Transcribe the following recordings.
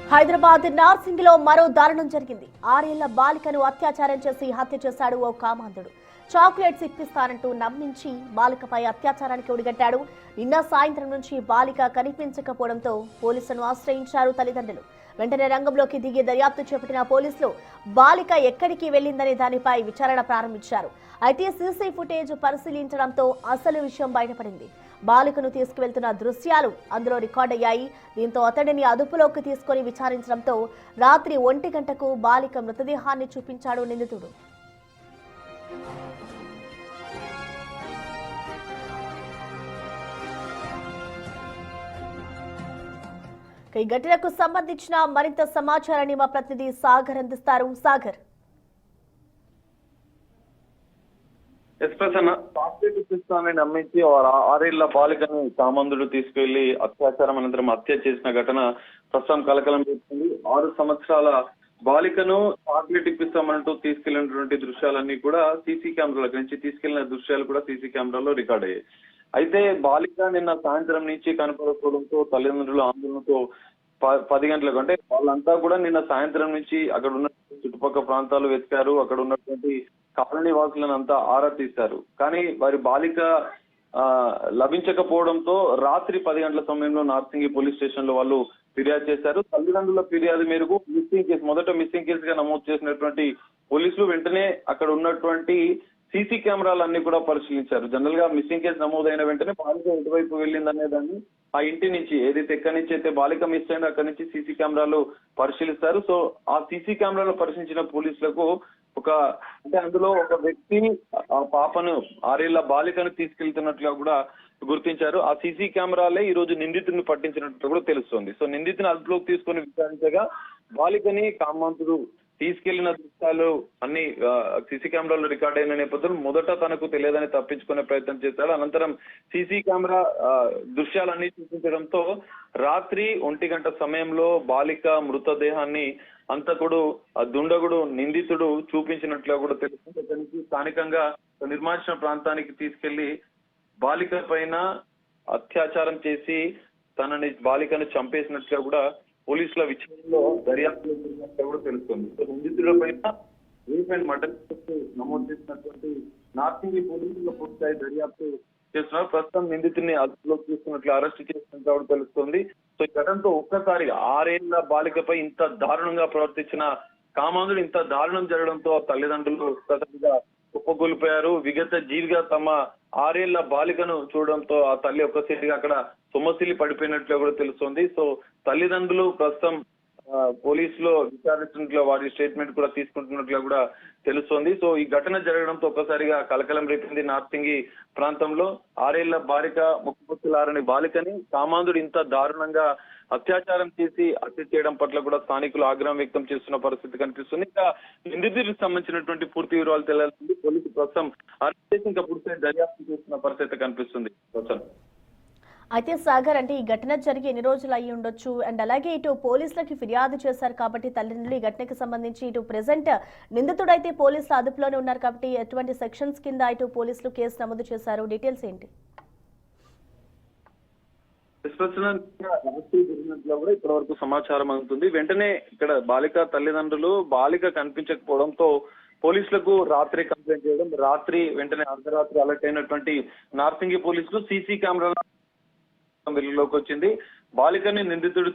హైదరాబాద్ నార్సింగ్ లో మరో దారుణం జరిగింది. 6 ఏళ్ల బాలికను అత్యాచారం చేసి హత్య చేశాడు ఓ కామాంధుడు. చాక్లెట్స్ ఇప్పిస్తానంటూ నమ్మించి బాలికపై అత్యాచారానికి ఒడిగట్టాడు. నిన్న సాయంత్రం నుంచి బాలిక కనిపించకపోవడంతో పోలీసులను ఆశ్రయించారు తల్లిదండ్రులు. వెంటనే రంగంలోకి దిగి దర్యాప్తు చేపట్టిన పోలీసులు బాలిక ఎక్కడికి వెళ్లిందనే దానిపై విచారణ ప్రారంభించారు. అయితే సీసీ ఫుటేజ్ పరిశీలించడంతో అసలు విషయం బయటపడింది. బాలికను తీసుకువెళ్తున్న దృశ్యాలు అందులో రికార్డయ్యాయి. దీంతో అతడిని అదుపులోకి తీసుకుని విచారించడంతో రాత్రి 1 గంటకు బాలిక మృతదేహాన్ని చూపించాడు నిందితుడు. ఈ ఘటనకు సంబంధించిన మరింత సమాచారాన్ని మా ప్రతినిధి సాగర్ అందిస్తారు. సాగర్, నమ్మించి 6 ఏళ్ల బాలికను కామాంధుడు తీసుకెళ్లి అత్యాచారం అనంతరం హత్య చేసిన ఘటన ప్రస్తుతం కలకలం చేస్తుంది. 6 సంవత్సరాల బాలికను చాక్లెట్ ఇప్పిస్తామంటూ తీసుకెళ్లినటువంటి దృశ్యాలన్నీ కూడా సీసీ కెమెరాల నుంచి తీసుకెళ్లిన దృశ్యాలు కూడా సీసీ కెమెరాలో రికార్డ్ అయ్యాయి. అయితే బాలిక నిన్న సాయంత్రం నుంచి కనపడకపోవడంతో తల్లిదండ్రులు ఆందోళనతో 10 గంటలకు, అంటే వాళ్ళంతా కూడా నిన్న సాయంత్రం నుంచి అక్కడ ఉన్న చుట్టుపక్కల ప్రాంతాలు వెతికారు. అక్కడ ఉన్నటువంటి కాలనీ వాసులను అంతా ఆరా తీశారు. కానీ వారి బాలిక లభించకపోవడంతో రాత్రి 10 గంటల సమయంలో నార్సింగి పోలీస్ స్టేషన్ లో వాళ్ళు ఫిర్యాదు చేశారు. తల్లిదండ్రుల ఫిర్యాదు మేరకు మొదట మిస్సింగ్ కేసుగా నమోదు చేసినటువంటి పోలీసులు వెంటనే అక్కడ ఉన్నటువంటి సీసీ కెమెరాలన్నీ కూడా పరిశీలించారు. జనరల్ గా మిస్సింగ్ కేసు నమోదైన వెంటనే బాలిక ఎటువైపు వెళ్ళిందనే దాన్ని ఆ ఇంటి నుంచి ఏదైతే ఎక్కడి నుంచి అయితే బాలిక మిస్ అయిందో అక్కడి నుంచి సీసీ కెమెరాలు పరిశీలిస్తారు. సో ఆ సీసీ కెమెరాలు పరిశీలించిన పోలీసులకు అంటే అందులో ఒక వ్యక్తి ఆ పాపను 6 ఏళ్ల బాలికను తీసుకెళ్తున్నట్లుగా కూడా గుర్తించారు. ఆ సీసీ కెమెరాలే ఈ రోజు నిందితుడిని పట్టించినట్టు కూడా తెలుస్తోంది. సో నిందితుని అదుపులోకి తీసుకొని విచారించగా బాలికని కామాంధుడు తీసుకెళ్లిన దృశ్యాలు అన్ని సీసీ కెమెరాలో రికార్డ్ అయిన నేపథ్యంలో మొదట తనకు తెలియదని తప్పించుకునే ప్రయత్నం చేశాడు. అనంతరం సీసీ కెమెరా దృశ్యాలన్నీ చూపించడంతో రాత్రి 1 గంట సమయంలో బాలిక మృతదేహాన్ని అంతకుడు దుండగుడు నిందితుడు చూపించినట్లుగా కూడా తెలుస్తుంది. అక్కడి నుంచి స్థానికంగా నిర్మానుష్య ప్రాంతానికి తీసుకెళ్లి బాలిక పైన అత్యాచారం చేసి బాలికను చంపేసినట్లుగా కూడా పోలీసుల విచారణలో దర్యాప్తు కూడా తెలుస్తుంది. నిందితుల పైన రేప్ అండ్ మర్డర్ నమోదు చేసినటువంటి నార్సింగి పోలీసుల పూర్తిస్థాయి దర్యాప్తు చేస్తున్నారు. ప్రస్తుతం నిందితుడిని అదుపులోకి తీసుకున్నట్లు అరెస్ట్ చేసినట్టు కూడా తెలుస్తుంది. సో ఈ ఘటనతో ఒక్కసారిగా 6 ఏళ్ల బాలికపై ఇంత దారుణంగా ప్రవర్తించిన కామాంధుడు ఇంత దారుణం జరగడంతో తల్లిదండ్రులు ఒక్కసారిగా కుప్పకూలిపోయారు. విగత జీవిగా తమ 6 ఏళ్ల బాలికను చూడడంతో ఆ తల్లి ఒక్కసారిగా అక్కడ సొమ్మసిల్లి పడిపోయినట్లు కూడా తెలుస్తోంది. సో తల్లిదండ్రులు ప్రస్తుతం పోలీసులో విచారిస్తున్నట్లు వారి స్టేట్మెంట్ కూడా తీసుకుంటున్నట్లుగా కూడా తెలుస్తోంది. సో ఈ ఘటన జరగడంతో ఒక్కసారిగా కలకలం రేపింది నార్సింగి ప్రాంతంలో. 6 ఏళ్ల బాలిక ముక్కుపుచ్చులారని బాలికని కామాంధుడు ఇంత దారుణంగా అత్యాచారం చేసి హత్య చేయడం పట్ల కూడా స్థానికులు ఆగ్రహం వ్యక్తం చేస్తున్న పరిస్థితి కనిపిస్తుంది. ఇంకా నిందితుడికి సంబంధించినటువంటి పూర్తి వివరాలు తెలియాల్సింది. పోలీసు ప్రస్తుతం అరెస్ట్ చేసి ఇంకా పూర్తి దర్యాప్తు చేస్తున్న పరిస్థితి కనిపిస్తుంది. అయితే సాగర్, అంటే ఈ ఘటన జరిగి ఎన్ని రోజులు అయ్యి ఉండొచ్చు, అండ్ అలాగే ఇటు పోలీసులకి ఫిర్యాదు చేశారు కాబట్టి తల్లిదండ్రులు ఈ ఘటనకి సంబంధించి ఇటు ప్రెసెంట్ నిందితుడు అయితే పోలీసుల అదుపులోనే ఉన్నారు కాబట్టి ఎటువంటి సెక్షన్స్ కింద ఇటు పోలీసులు కేసు నమోదు చేశారు, డీటెయిల్స్ ఏంటి? జరిగినట్లు కూడా ఇప్పటి వరకు సమాచారం అందుతుంది. వెంటనే ఇక్కడ బాలిక తల్లిదండ్రులు బాలిక కనిపించకపోవడంతో పోలీసులకు రాత్రి కంప్లైంట్ చేయడం, రాత్రి వెంటనే అర్ధరాత్రి అలర్ట్ అయినటువంటి నార్సింగి పోలీసులు సీసీ కెమెరాల వెలుగులోకి వచ్చింది. బాలికని నిందితుడు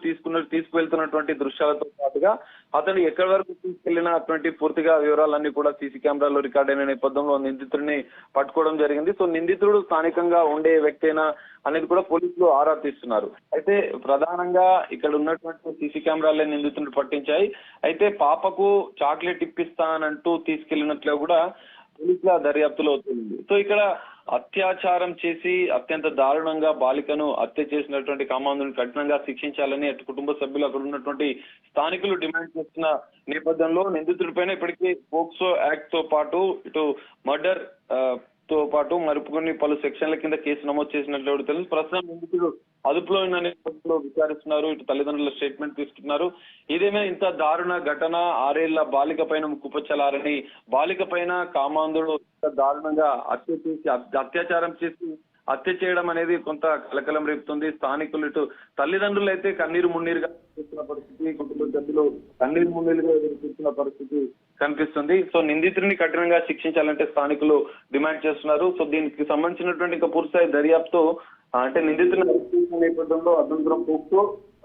తీసుకువెళ్తున్నటువంటి దృశ్యాలతో పాటుగా అతను ఎక్కడి వరకు తీసుకెళ్లినటువంటి పూర్తిగా వివరాలన్నీ కూడా సీసీ కెమెరాలో రికార్డ్ అయిన నేపథ్యంలో నిందితుడిని పట్టుకోవడం జరిగింది. సో నిందితుడు స్థానికంగా ఉండే వ్యక్తేనా అనేది కూడా పోలీసులు ఆరా తీస్తున్నారు. అయితే ప్రధానంగా ఇక్కడ ఉన్నటువంటి సీసీ కెమెరాలే నిందితుడిని పట్టించాయి. అయితే పాపకు చాక్లెట్ ఇప్పిస్తానంటూ తీసుకెళ్లినట్లు కూడా పోలీసుల దర్యాప్తులో అవుతుంది. సో ఇక్కడ అత్యాచారం చేసి అత్యంత దారుణంగా బాలికను హత్య చేసినటువంటి కామాంధుని కఠినంగా శిక్షించాలని అటు కుటుంబ సభ్యులు అక్కడ ఉన్నటువంటి స్థానికులు డిమాండ్ చేస్తున్న నేపథ్యంలో నిందితుడిపైన ఇప్పటికీ పోక్సో యాక్ట్ తో పాటు ఇటు మర్డర్ తో పాటు మరికొన్ని పలు సెక్షన్ల కింద కేసు నమోదు చేసినట్లు తెలుసు. ప్రస్తుతం నిందితుడు అదుపులో ఉన్న నేపథ్యంలో విచారిస్తున్నారు. ఇటు తల్లిదండ్రుల స్టేట్మెంట్ తీసుకుంటున్నారు. ఇదేమైనా ఇంత దారుణ ఘటన 6 ఏళ్ల బాలిక పైన ముక్కుపచ్చలారని బాలిక పైన కామాంధుడు దారుణంగా అత్యాచారం చేసి హత్య చేయడం అనేది కొంత కలకలం రేపుతుంది. స్థానికులు ఇటు తల్లిదండ్రులు అయితే కన్నీరు మున్నీరుగా చూస్తున్న పరిస్థితి, కుటుంబ సభ్యులు కన్నీరు మున్నీరుగా చూస్తున్న పరిస్థితి కనిపిస్తుంది. సో నిందితుడిని కఠినంగా శిక్షించాలంటే స్థానికులు డిమాండ్ చేస్తున్నారు. సో దీనికి సంబంధించినటువంటి ఇంకా పూర్తిస్థాయి దర్యాప్తు అంటే నిందితుని అరెస్ట్ చేసిన నేపథ్యంలో అభ్యంతరం పోక్సో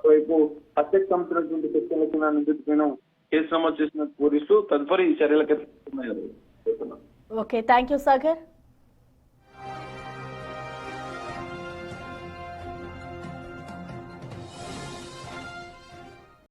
వైపు హత్యకు సంబంధించినటువంటి సెక్షన్ల కింద నిందితులైన కేసు నమోదు చేసిన పోలీసులు తదుపరి చర్యలకైతే ఓకే, థ్యాంక్ యూ సాగర్.